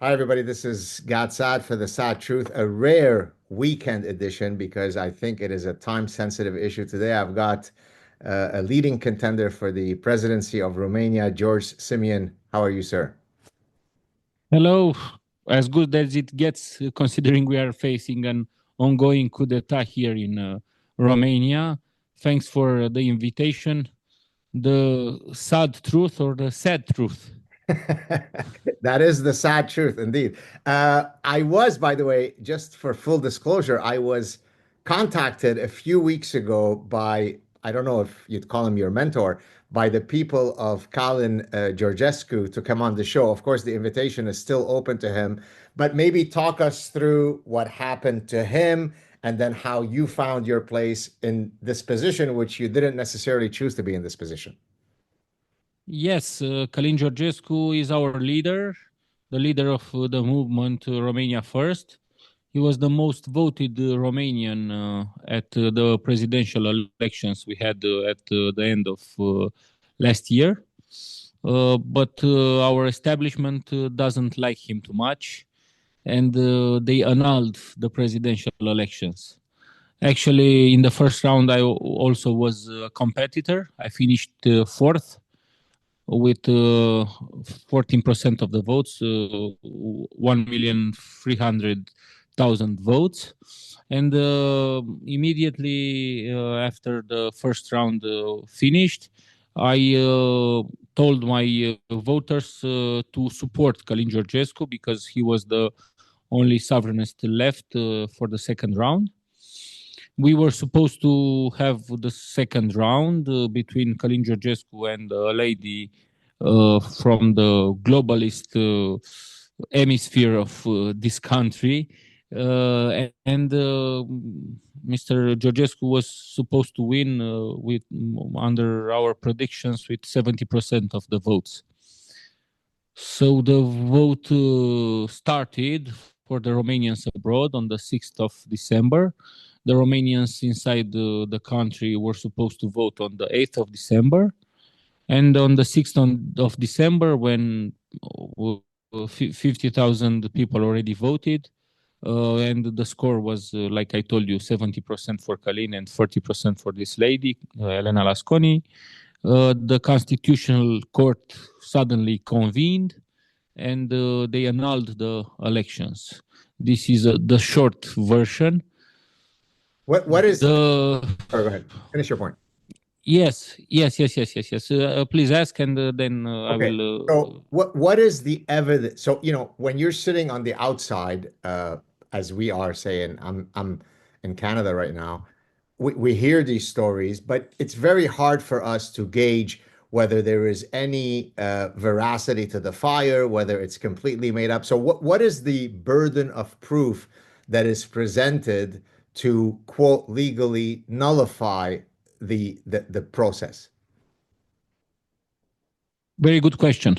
Hi, everybody. This is Saad for the Saad Truth, a rare weekend edition because I think it is a time-sensitive issue. Today, I've got a leading contender for the presidency of Romania, George Simion. How are you, sir? Hello, as good as it gets, considering we are facing an ongoing coup d'etat here in Romania. Thanks for the invitation. The sad truth or the sad truth? That is the sad truth, indeed. I was, by the way, just for full disclosure, I was contacted a few weeks ago by, I don't know if you'd call him your mentor, by the people of Kalin Georgescu to come on the show. Of course, the invitation is still open to him, but maybe talk us through what happened to him and then how you found your place in this position, which you didn't necessarily choose to be in this position. Yes, Călin Georgescu is our leader, the leader of the movement Romania First. He was the most voted Romanian at the presidential elections we had at the end of last year. But our establishment doesn't like him too much, and they annulled the presidential elections. Actually, in the first round, I also was a competitor. I finished fourth with 14% of the votes, 1,300,000 votes. And immediately after the first round finished, I told my voters to support Călin Georgescu because he was the only sovereignist left for the second round. We were supposed to have the second round between Călin Georgescu and a lady from the globalist hemisphere of this country. And Mr. Georgescu was supposed to win with under our predictions with 70% of the votes. So the vote started for the Romanians abroad on the 6th of December. The Romanians inside the country were supposed to vote on the 8th of December. And on the 6th of December, when 50,000 people already voted, and the score was, like I told you, 70% for Călin and 40% for this lady, Elena Lasconi, the Constitutional Court suddenly convened and they annulled the elections. This is the short version. What is, The oh, go ahead. Finish your point. yes. Please ask, and then I Okay. will. So what is the evidence? So, when you're sitting on the outside, as we are saying, I'm in Canada right now, we hear these stories, but it's very hard for us to gauge whether there is any veracity to the fire, whether it's completely made up. So what is the burden of proof that is presented to, quote, legally nullify the process? Very good question.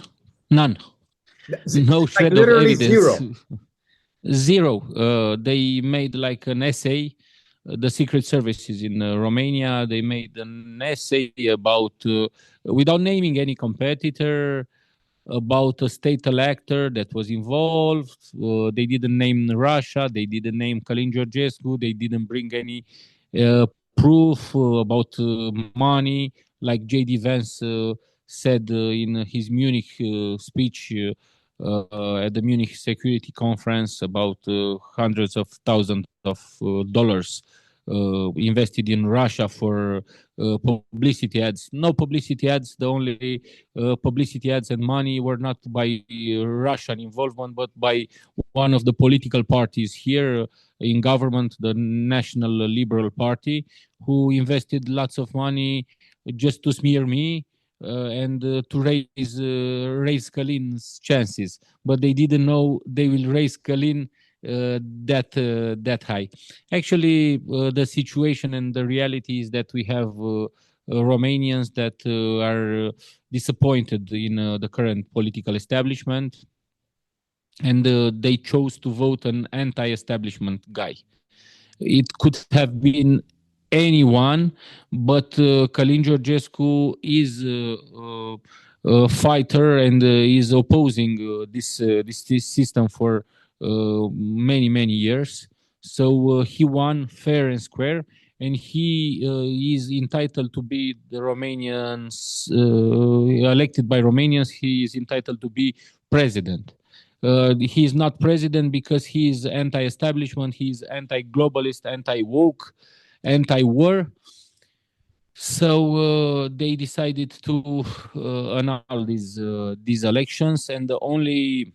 None. No Like shred of literally evidence. zero. Zero. They made like an essay. The secret services in Romania, they made an essay about, without naming any competitor, about a state elector that was involved. They didn't name Russia. They didn't name Călin Georgescu. They didn't bring any uh, proof about money, like J.D. Vance said in his Munich speech at the Munich Security Conference about hundreds of thousands of dollars invested in Russia for publicity ads. No publicity ads. The only publicity ads and money were not by Russian involvement, but by one of the political parties here in government, the National Liberal Party, who invested lots of money just to smear me and to raise Călin's chances. But they didn't know they will raise Călin that high. Actually, the situation and the reality is that we have Romanians that are disappointed in the current political establishment, and they chose to vote an anti-establishment guy. It could have been anyone, but Călin Georgescu is fighter and is opposing this system for many years. So he won fair and square, and he is entitled to be the Romanians elected by Romanians. He is entitled to be president. He is not president because he is anti-establishment. He is anti-globalist, anti-woke, anti-war. So they decided to annul these elections, and the only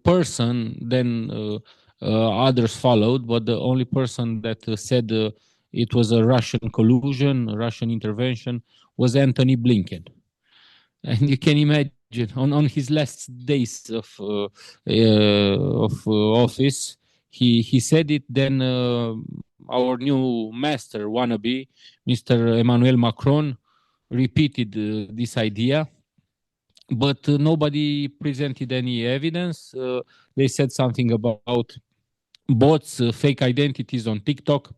person then others followed, but the only person that said it was a Russian collusion, a Russian intervention, was Anthony Blinken. And you can imagine on his last days of office, he said it. Then our new master wannabe, Mr. Emmanuel Macron, repeated this idea, but nobody presented any evidence. They said something about bots, fake identities on TikTok,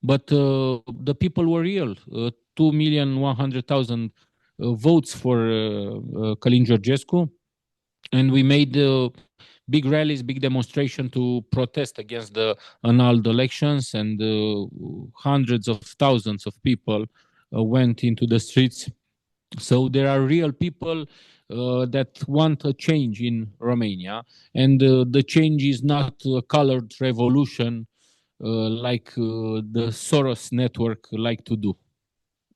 but the people were real. 2,100,000 votes for Călin Georgescu, and we made big rallies, big demonstration to protest against the annulled elections, and hundreds of thousands of people went into the streets. So there are real people that want a change in Romania, and the change is not a colored revolution like the Soros network like to do.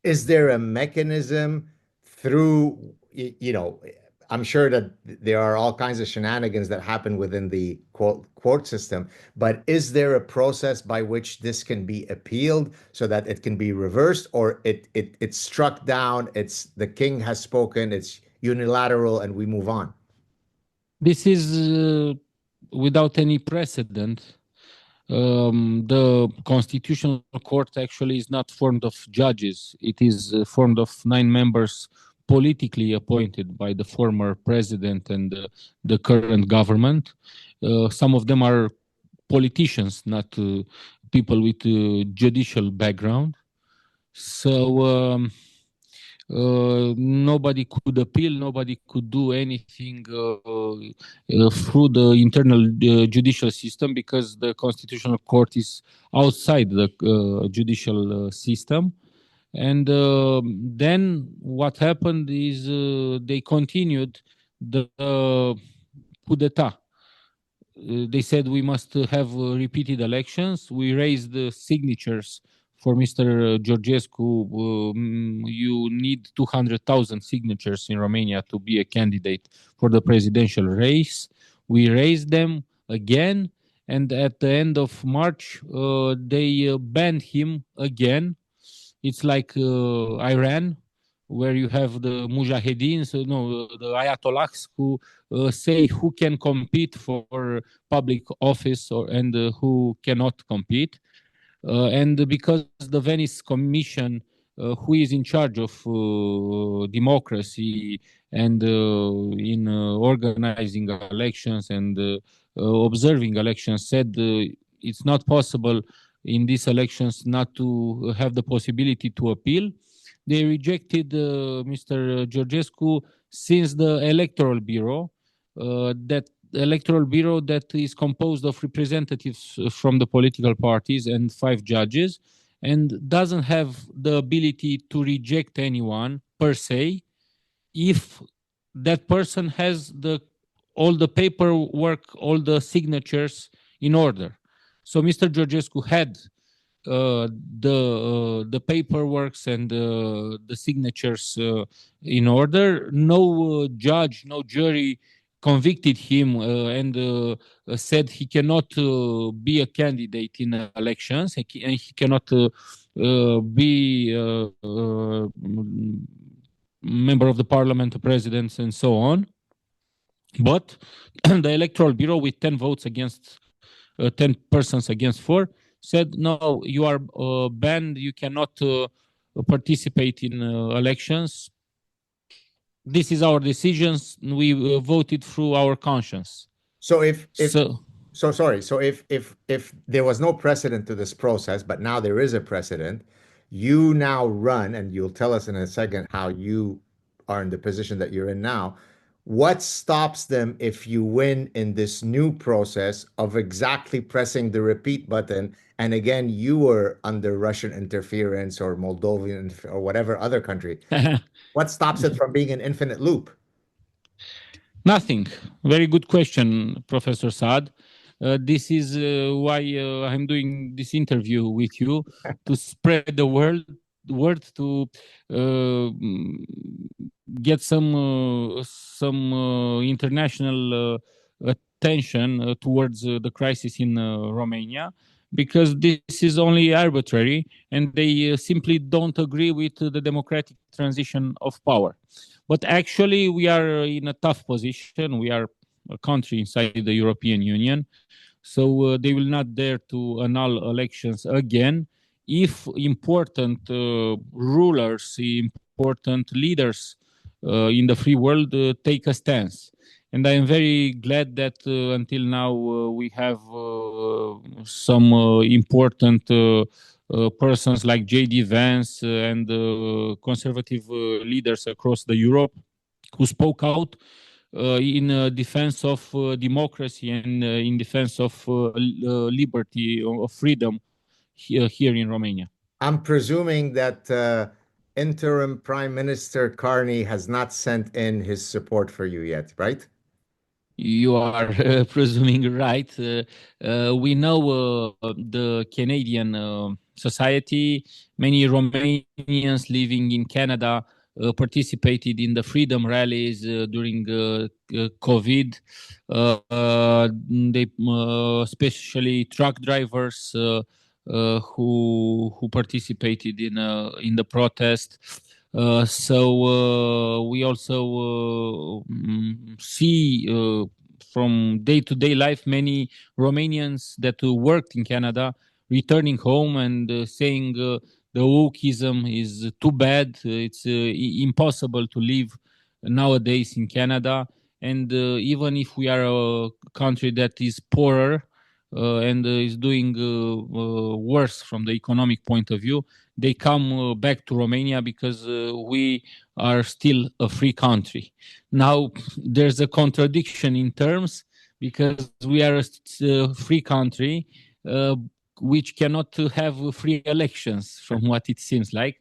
Is there a mechanism through, I'm sure that there are all kinds of shenanigans that happen within the court system, but is there a process by which this can be appealed so that it can be reversed, or it's struck down, it's the king has spoken, it's unilateral, and we move on? This is without any precedent. The constitutional court actually is not formed of judges. It is formed of 9 members politically appointed by the former president and the current government. Some of them are politicians, not people with judicial background. So nobody could appeal, nobody could do anything through the internal judicial system, because the constitutional court is outside the judicial system. And then what happened is they continued the coup d'etat. They said we must have repeated elections. We raised the signatures for Mr. Georgescu. You need 200,000 signatures in Romania to be a candidate for the presidential race. We raised them again, and at the end of March, they banned him again. It's like Iran, where you have the mujahideen, so no, the ayatollahs who say who can compete for public office and who cannot compete. And because the Venice Commission, who is in charge of democracy and in organizing elections and observing elections, said it's not possible in these elections not to have the possibility to appeal. They rejected Mr. Georgescu since the Electoral Bureau, that electoral bureau that is composed of representatives from the political parties and 5 judges, and doesn't have the ability to reject anyone per se if that person has all the paperwork, all the signatures in order. So Mr. Georgescu had the paperworks and the signatures in order. No judge, no jury convicted him and said he cannot be a candidate in elections, and he cannot be member of the parliament, the president, and so on. But the electoral bureau, with 10 votes against 10 persons against 4, said no, you are banned, you cannot participate in elections. This is our decisions. We voted through our conscience. So if there was no precedent to this process, but now there is a precedent, You now run, and you'll tell us in a second how you are in the position that you're in now. What stops them if you win in this new process of exactly pressing the repeat button? And again, you were under Russian interference or Moldovan or whatever other country. What stops it from being an infinite loop? Nothing. Very good question, Professor Saad. This is why I'm doing this interview with you to spread the word to get some international attention towards the crisis in Romania, because this is only arbitrary, and they simply don't agree with the democratic transition of power. But actually, we are in a tough position. We are a country inside the European Union, so they will not dare to annul elections again if important rulers, important leaders in the free world take a stance. And I am very glad that until now we have some important persons like J.D. Vance and conservative leaders across the Europe who spoke out in defense of democracy and in defense of liberty, of freedom here in Romania. I'm presuming that interim Prime Minister Carney has not sent in his support for you yet, right? You are presuming right. We know the Canadian society. Many Romanians living in Canada participated in the freedom rallies during COVID. They, especially truck drivers, who participated in the protest. So we also see from day to day life many Romanians that worked in Canada returning home and saying the wokeism is too bad. It's impossible to live nowadays in Canada. And even if we are a country that is poorer and is doing worse from the economic point of view, they come back to Romania because we are still a free country. Now, there's a contradiction in terms because we are a free country uh, which cannot have free elections, from what it seems like.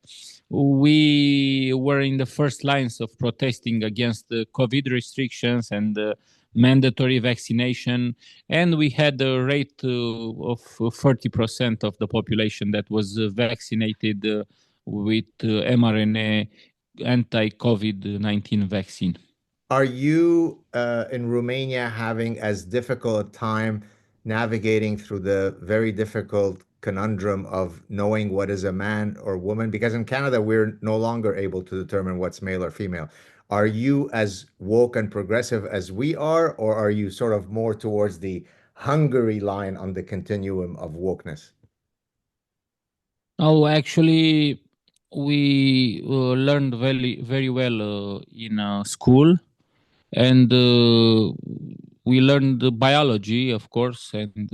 We were in the first lines of protesting against the COVID restrictions and mandatory vaccination, and we had a rate of 30% of the population that was vaccinated with mRNA anti-COVID-19 vaccine. Are you in Romania having as difficult a time navigating through the very difficult conundrum of knowing what is a man or woman? Because in Canada, we're no longer able to determine what's male or female. Are you as woke and progressive as we are, or are you sort of more towards the Hungary line on the continuum of wokeness? Oh, actually, we learned very well in school, and we learned the biology, of course. And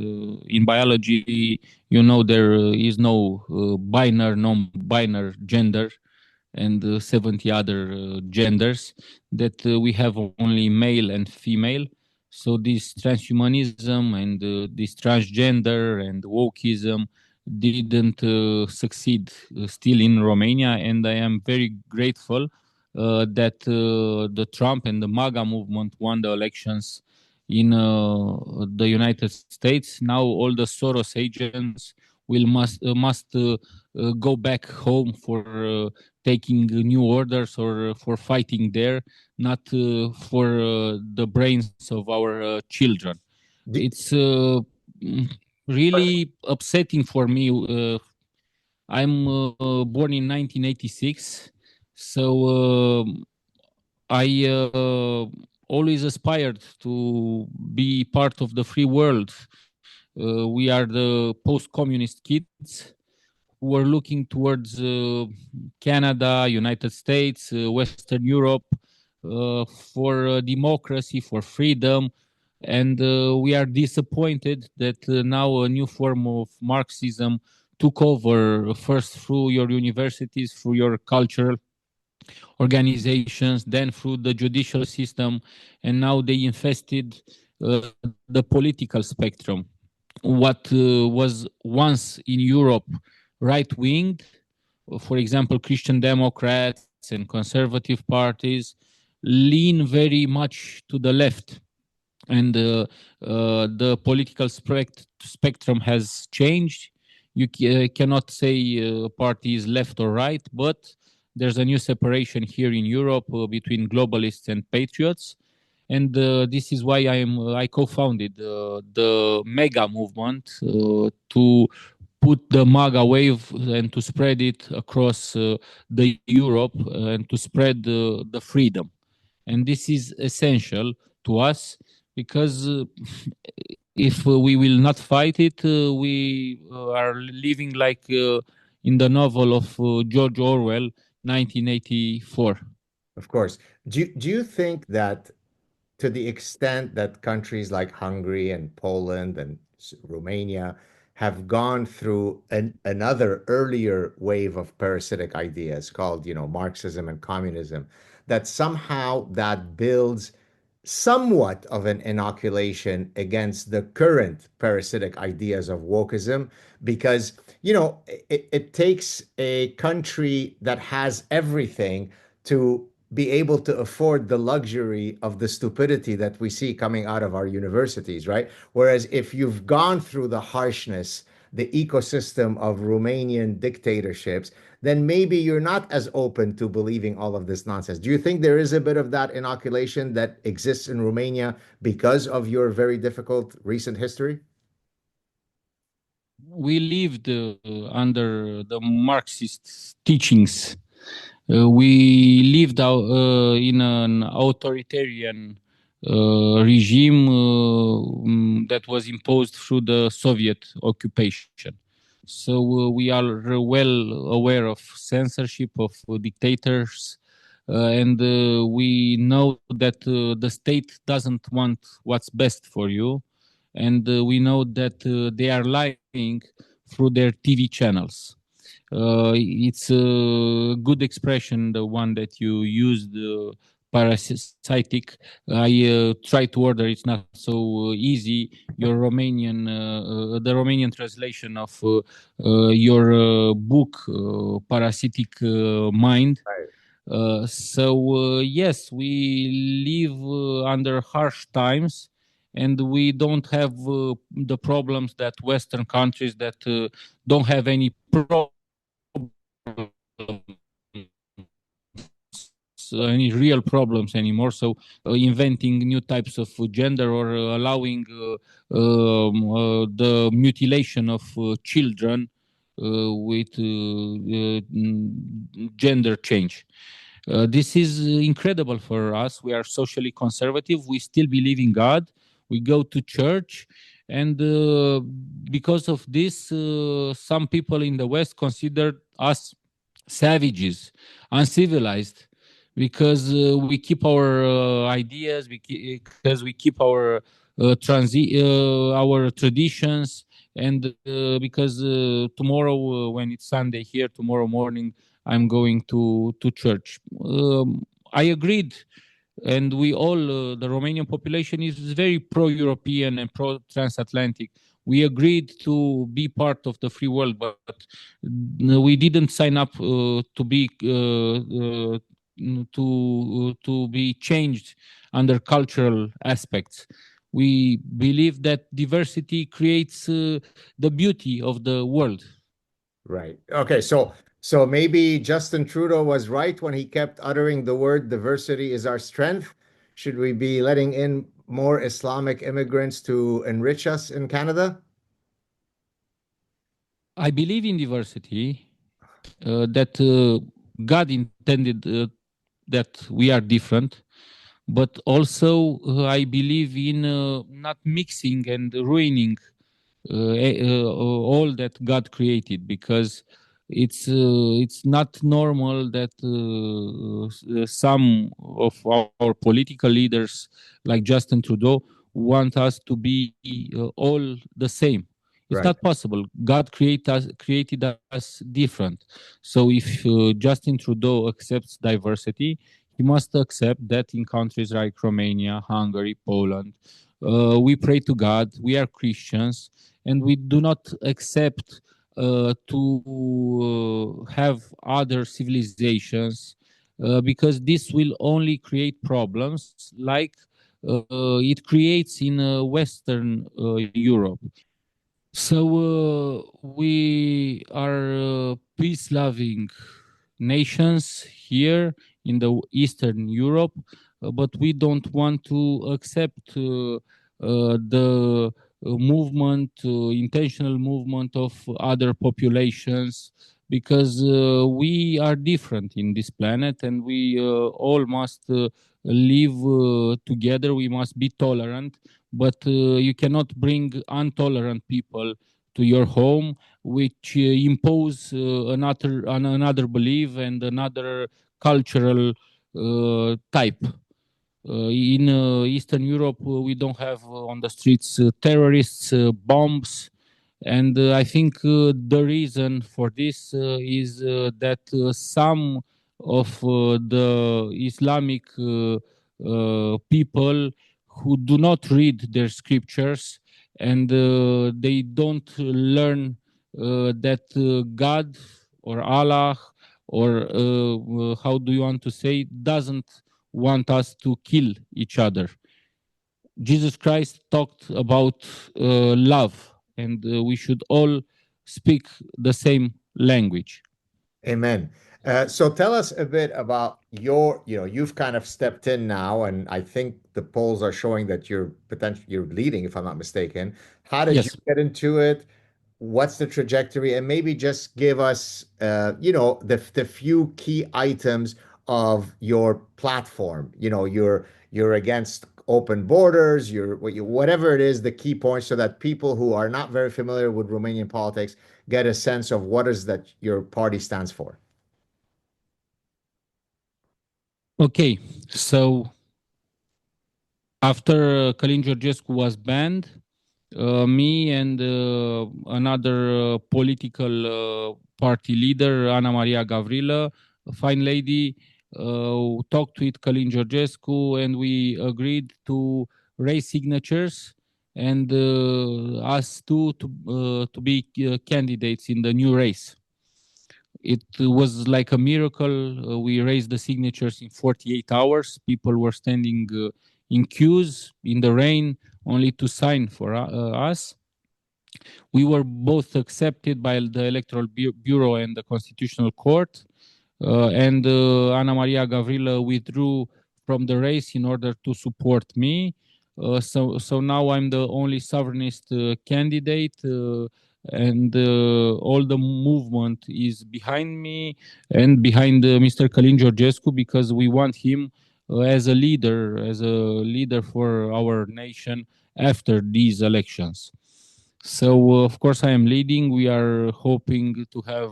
in biology, there is no binary, non-binary gender, and 70 other genders, that we have only male and female. So this transhumanism and this transgender and wokeism didn't succeed still in Romania. And I am very grateful that the Trump and the MAGA movement won the elections in the United States. Now all the Soros agents will must go back home for taking new orders or for fighting there, not for the brains of our children. Do, It's really upsetting for me. I'm born in 1986, so I always aspired to be part of the free world. We are the post-communist kids who are looking towards Canada, United States, Western Europe for democracy, for freedom. And we are disappointed that now a new form of Marxism took over first through your universities, through your cultural organizations, then through the judicial system, and now they infested the political spectrum. What was once in Europe right wing, for example, Christian Democrats and conservative parties, lean very much to the left. And the political spectrum has changed. You cannot say a party is left or right, but there's a new separation here in Europe between globalists and patriots. And this is why I co-founded the mega movement to put the MAGA wave and to spread it across the Europe and to spread the freedom. And this is essential to us because if we will not fight it, we are living like in the novel of George Orwell, 1984. Of course. Do you think that to the extent that countries like Hungary and Poland and Romania have gone through another earlier wave of parasitic ideas called, Marxism and communism, that somehow that builds somewhat of an inoculation against the current parasitic ideas of wokeism because it takes a country that has everything to be able to afford the luxury of the stupidity that we see coming out of our universities, right? Whereas if you've gone through the harshness, the ecosystem of Romanian dictatorships, then maybe you're not as open to believing all of this nonsense. Do you think there is a bit of that inoculation that exists in Romania because of your very difficult recent history? We lived under the Marxist teachings. We lived in an authoritarian regime that was imposed through the Soviet occupation. So we are well aware of censorship, of dictators, and we know that the state doesn't want what's best for you. And we know that they are lying through their TV channels. It's a good expression, the one that you used, parasitic. I tried to order. It's not so easy. Your Romanian, the Romanian translation of your book, Parasitic Mind. Right. So yes, we live under harsh times, and we don't have the problems that Western countries that don't have any problems, any real problems anymore. So inventing new types of gender or allowing the mutilation of children with gender change. This is incredible for us. We are socially conservative. We still believe in God. We go to church. And because of this, some people in the West consider us savages, uncivilized, because we keep our ideas, because we keep our traditions, and because tomorrow, when it's Sunday here, tomorrow morning, I'm going to church. I agreed, and we all, the Romanian population is very pro-European and pro-transatlantic. We agreed to be part of the free world, but we didn't sign up to be changed under cultural aspects. We believe that diversity creates the beauty of the world. Right. Okay. So maybe Justin Trudeau was right when he kept uttering the word diversity is our strength. Should we be letting in more Islamic immigrants to enrich us in Canada? I believe in diversity, that God intended that we are different, but also I believe in not mixing and ruining all that God created, because it's not normal that some of our political leaders, like Justin Trudeau, want us to be all the same. It's Right. not possible. God created us different. So if Justin Trudeau accepts diversity, he must accept that in countries like Romania, Hungary, Poland, we pray to God, we are Christians, and we do not accept to have other civilizations because this will only create problems like it creates in Western Europe. So we are peace-loving nations here in the Eastern Europe, but we don't want to accept the movement, intentional movement of other populations, because we are different in this planet, and we all must live together. We must be tolerant, but you cannot bring intolerant people to your home, which impose another belief and another cultural type. In Eastern Europe, we don't have on the streets terrorists, bombs, and I think the reason for this is that some of the Islamic people who do not read their scriptures, and they don't learn that God or Allah, or how do you want to say, doesn't want us to kill each other. Jesus Christ talked about love, and we should all speak the same language. Amen. So tell us a bit about you've kind of stepped in now, and I think the polls are showing that you're leading, if I'm not mistaken. How did you Yes. get into it? What's the trajectory? And maybe just give us, the few key items of your platform. You're against open borders. Whatever it is, the key points, so that people who are not very familiar with Romanian politics get a sense of what is that your party stands for. Okay. So after Călin Georgescu was banned, me and another political party leader, Ana Maria Gavrilă, a fine lady, talked with Călin Georgescu, and we agreed to raise signatures and us two to be candidates in the new race. It was like a miracle. We raised the signatures in 48 hours. People were standing in queues in the rain only to sign for us. We were both accepted by the Electoral Bureau and the Constitutional Court, and Ana Maria Gavrilă withdrew from the race in order to support me. So now I'm the only sovereignist candidate, and all the movement is behind me and behind Mr. Călin Georgescu, because we want him as a leader for our nation after these elections. So, of course, I am leading. We are hoping to have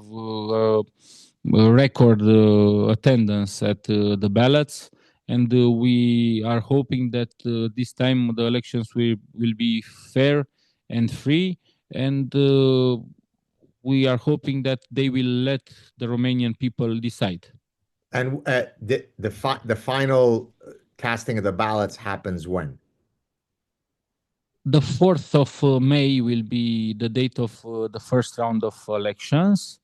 a record attendance at the ballots, and we are hoping that this time the elections will be fair and free, and we are hoping that they will let the Romanian people decide. And the final casting of the ballots happens when? The 4th of May will be the date of the first round of elections.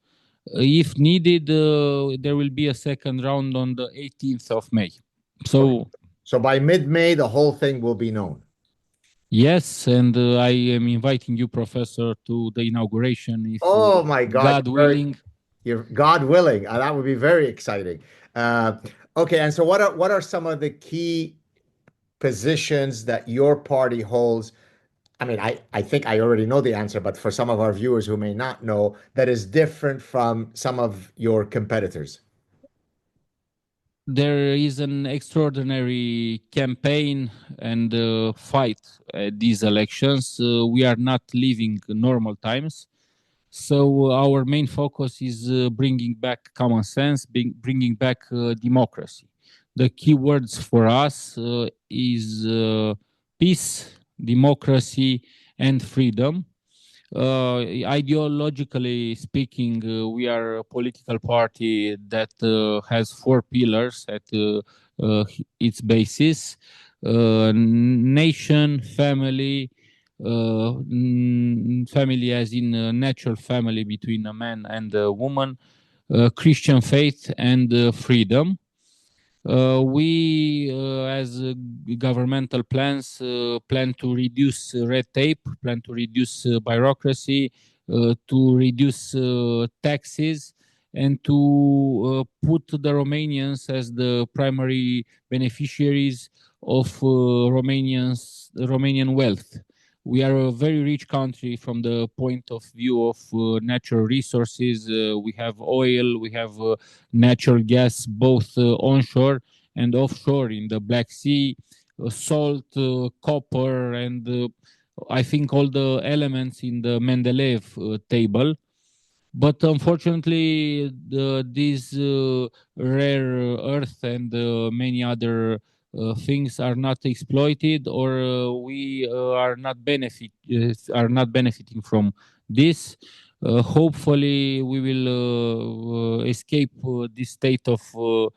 If needed, there will be a second round on the 18th of May. Okay. So, So by mid-May, the whole thing will be known. yes, and I am inviting you, Professor, to the inauguration if Oh my God, God willing. you're God willing. That would be very exciting. Uh, okay, and so what are some of the key positions that your party holds? I mean, I think I already know the answer, but for some of our viewers who may not know, that is different from some of your competitors. There is an extraordinary campaign and fight at these elections. We are not living normal times. So our main focus is bringing back common sense, bringing back democracy. The key words for us is peace, democracy, and freedom. Ideologically speaking, we are a political party that has four pillars at its basis: nation, family, family as in a natural family between a man and a woman, Christian faith, and freedom. We, as governmental plans, plan to reduce red tape, plan to reduce bureaucracy, to reduce taxes, and to put the Romanians as the primary beneficiaries of Romanian wealth. We are a very rich country from the point of view of natural resources. We have oil, we have natural gas, both onshore and offshore in the Black Sea, salt, copper, and I think all the elements in the Mendeleev table. But unfortunately, these rare earth and many other things are not exploited, or we are not benefiting from this. Hopefully, we will escape this state of a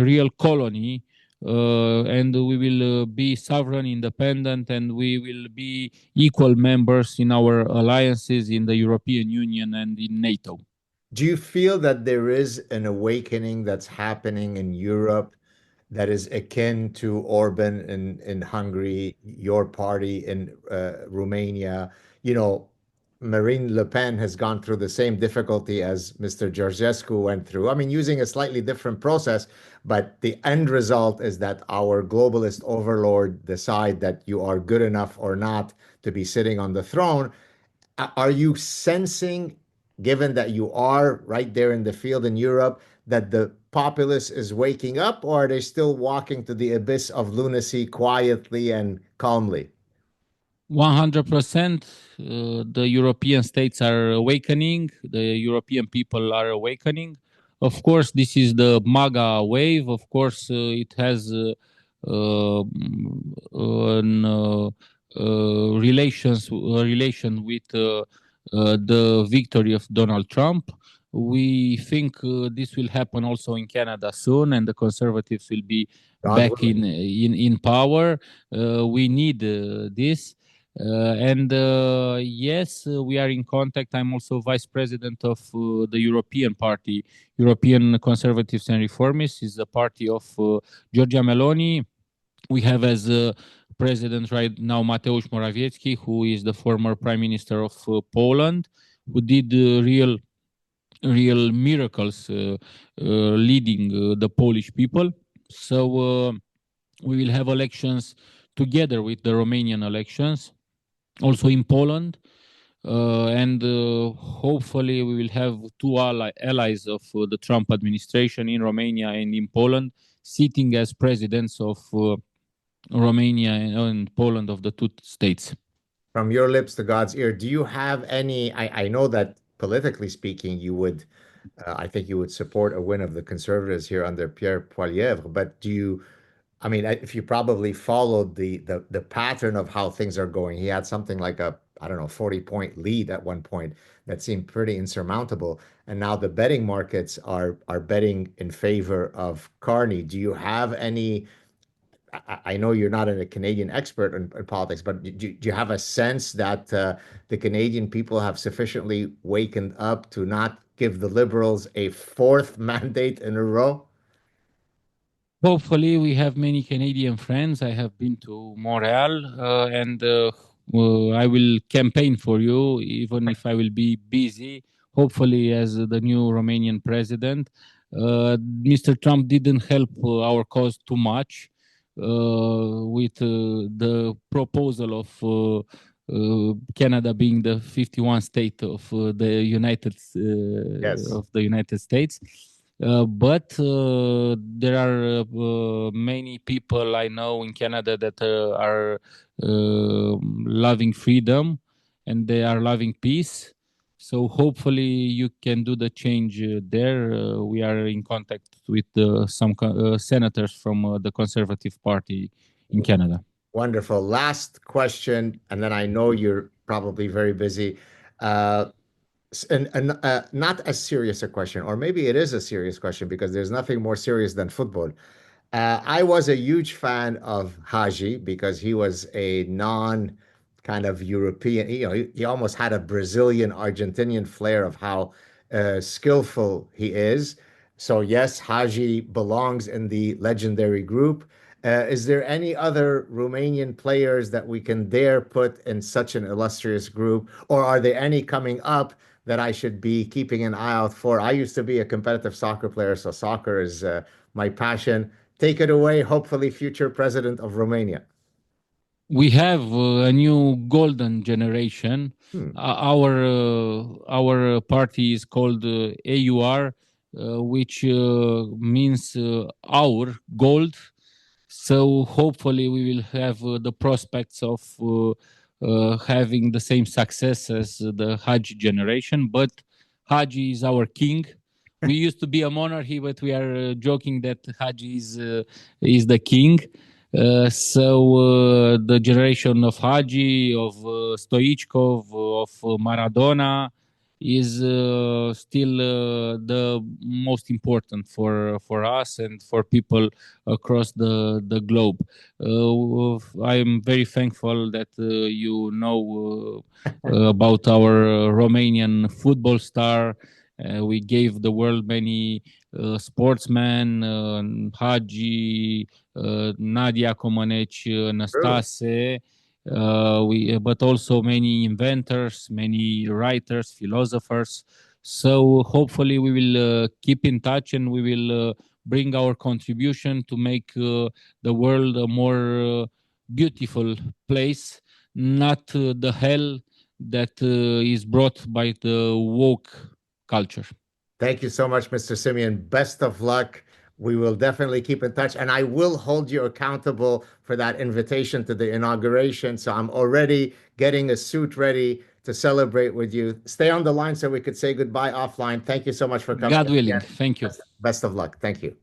real colony, and we will be sovereign, independent, and we will be equal members in our alliances in the European Union and in NATO. Do you feel that there is an awakening that's happening in Europe that is akin to Orban in Hungary, your party in Romania? You know, Marine Le Pen has gone through the same difficulty as Mr. Georgescu went through. I mean, using a slightly different process, but the end result is that our globalist overlord decide that you are good enough or not to be sitting on the throne. Are you sensing, given that you are right there in the field in Europe, that the populace is waking up, or are they still walking to the abyss of lunacy quietly and calmly? 100%. The European states are awakening, the European people are awakening. Of course, this is the MAGA wave. Of course, it has an relation with the victory of Donald Trump. We think this will happen also in Canada soon, and the conservatives will be God back willing. in power. We need this. And yes, we are in contact. I'm also vice president of the European Party, European Conservatives and Reformists, is the party of Giorgia Meloni. We have as president right now Mateusz Morawiecki, who is the former prime minister of Poland, who did real miracles leading the Polish people. So we will have elections together with the Romanian elections, also in Poland. And hopefully we will have two allies of the Trump administration in Romania and in Poland sitting as presidents of Romania and Poland, of the two states. From your lips to God's ear, do you have any? I know that politically speaking, you would, I think you would support a win of the conservatives here under Pierre Poilievre, but do you? I mean, if you probably followed the pattern of how things are going, he had something like a, I don't know, 40-point lead at one point that seemed pretty insurmountable. And now the betting markets are betting in favor of Carney. Do you have any? I know you're not a Canadian expert in politics, but do you have a sense that the Canadian people have sufficiently wakened up to not give the Liberals a fourth mandate in a row? Hopefully, we have many Canadian friends. I have been to Montreal, and I will campaign for you, even if I will be busy. Hopefully, as the new Romanian president, Mr. Trump didn't help our cause too much with the proposal of Canada being the 51 state Yes. of the United States. But there are many people I know in Canada that are loving freedom, and they are loving peace. So hopefully you can do the change there. We are in contact with some senators from the Conservative Party in Canada. Wonderful. Last question, and then I know you're probably very busy. Uh, and not as serious a question, or maybe it is a serious question because there's nothing more serious than football. I was a huge fan of Haji because he was a non kind of European, he almost had a Brazilian Argentinian flair of how skillful he is. So, yes, Haji belongs in the legendary group. Is there any other Romanian players that we can dare put in such an illustrious group, or are there any coming up that I should be keeping an eye out for? I used to be a competitive soccer player, so soccer is my passion. Take it away, hopefully, future president of Romania. We have a new golden generation. Hmm. Our party is called AUR, which means our gold. So hopefully we will have the prospects of having the same success as the Haji generation. But Haji is our king. We used to be a monarchy, but we are joking that Haji is the king. So the generation of Haji, of Stoichkov, of Maradona is still the most important for us and for people across the globe. I am very thankful that you know about our Romanian football star. We gave the world many sportsmen, Haji, Nadia Comaneci, True. Nastase, but also many inventors, many writers, philosophers. So hopefully we will keep in touch and we will bring our contribution to make the world a more beautiful place, not the hell that is brought by the woke culture. Thank you so much, Mr. Simeon. Best of luck. We will definitely keep in touch, and I will hold you accountable for that invitation to the inauguration. So I'm already getting a suit ready to celebrate with you. Stay on the line so we could say goodbye offline. Thank you so much for coming God in willing. again. Thank you. Best of luck. Thank you.